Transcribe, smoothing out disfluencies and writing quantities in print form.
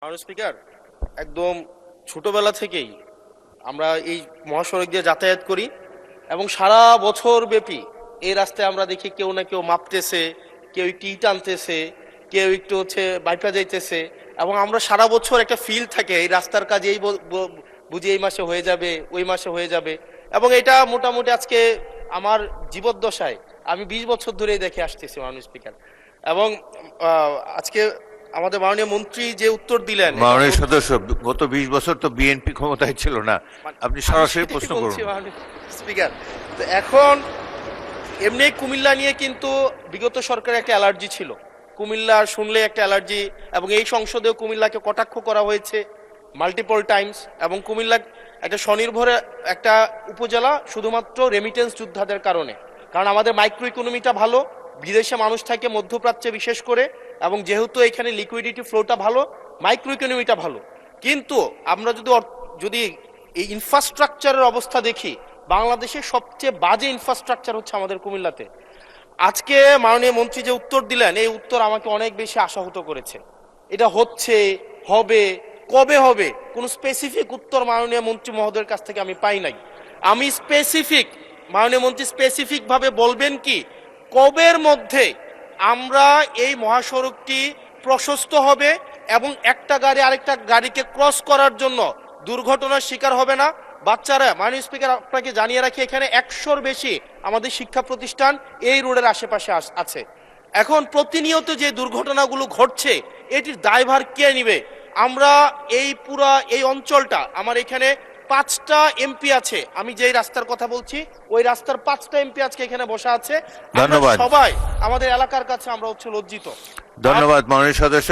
মাননীয় স্পিকার, একদম ছোটবেলা থেকেই আমরা এই মহাসড়ক দিয়ে যাতায়াত করি এবং সারা বছর ব্যাপী এই রাস্তায় আমরা দেখি কেউ না কেউ মাপতেছে, কেউ একটু ইট আনতেছে, কেউ একটু বাইপা যাইতেছে এবং আমরা সারা বছর একটা ফিল থাকে এই রাস্তার কাজ এই বুঝি এই মাসে হয়ে যাবে, ওই মাসে হয়ে যাবে। এবং এটা মোটামুটি আজকে আমার জীবদ্দশায় আমি 20 বছর ধরেই দেখে আসতেছি মাননীয় স্পিকার। এবং আজকে আমাদের মাননীয় মন্ত্রী যে উত্তর দিলেন, মাননীয় সদস্য, গত 20 বছর তো বিএনপি ক্ষমতায় ছিল না, আপনি সরাসরি প্রশ্ন করুন। স্পিকার, তো এখন এমনি কুমিল্লা নিয়ে কিন্তু বিগত সরকারের একটা অ্যালার্জি ছিল, কুমিল্লা শুনলে একটা অ্যালার্জি, এবং এই সংসদেও কুমিল্লাকে কটাক্ষ করা হয়েছে মাল্টিপল টাইমস। এবং কুমিল্লা একটা স্বনির্ভর একটা উপজেলা শুধুমাত্র রেমিটেন্স যোদ্ধাদের কারণে, কারণ আমাদের মাইক্রো ইকোনমিটা ভালো, বিদেশে মানুষ থাকে মধ্যপ্রাচ্যে বিশেষ করে, এবং যেহেতু এখানে লিকুইডিটি ফ্লোটা ভালো, মাইক্রো ইকোনমিটা ভালো। কিন্তু আমরা যদি এই ইনফ্রাস্ট্রাকচারের অবস্থা দেখি, বাংলাদেশের সবচেয়ে বাজে ইনফ্রাস্ট্রাকচার হচ্ছে আমাদের কুমিল্লাতে। আজকে মাননীয় মন্ত্রী যে উত্তর দিলেন, এই উত্তর আমাকে অনেক বেশি আশাহত করেছে। এটা হচ্ছে, হবে, কবে হবে, কোনো স্পেসিফিক উত্তর মাননীয় মন্ত্রী মহোদয়ের কাছ থেকে আমি পাই নাই। আমি মাননীয় মন্ত্রী স্পেসিফিক ভাবে বলবেন কি কবের মধ্যে আমরা এই মহাসড়কটি প্রশস্ত হবে এবং একটা গাড়ি আরেকটা গাড়িকে ক্রস করার জন্য দুর্ঘটনার শিকার হবে না। বাচ্চারা, মাননীয় স্পিকার আপনাকে জানিয়ে রাখি, এখানে 100-র বেশি আমাদের শিক্ষা প্রতিষ্ঠান এই রোডের আশেপাশে আছে। এখন প্রতিনিয়ত যে দুর্ঘটনাগুলো ঘটছে, এটির দায়ভার কে নিবে? আমরা এই অঞ্চলটা, আমার এখানে 5টা এমপি আছে, আমি যেই রাস্তার কথা বলছি ওই রাস্তার 5টা এমপি আজকে এখানে বসা আছে। ধন্যবাদ। সবাই আমাদের এলাকার কাছে আমরা লজ্জিত। ধন্যবাদ মাননীয় সদস্য।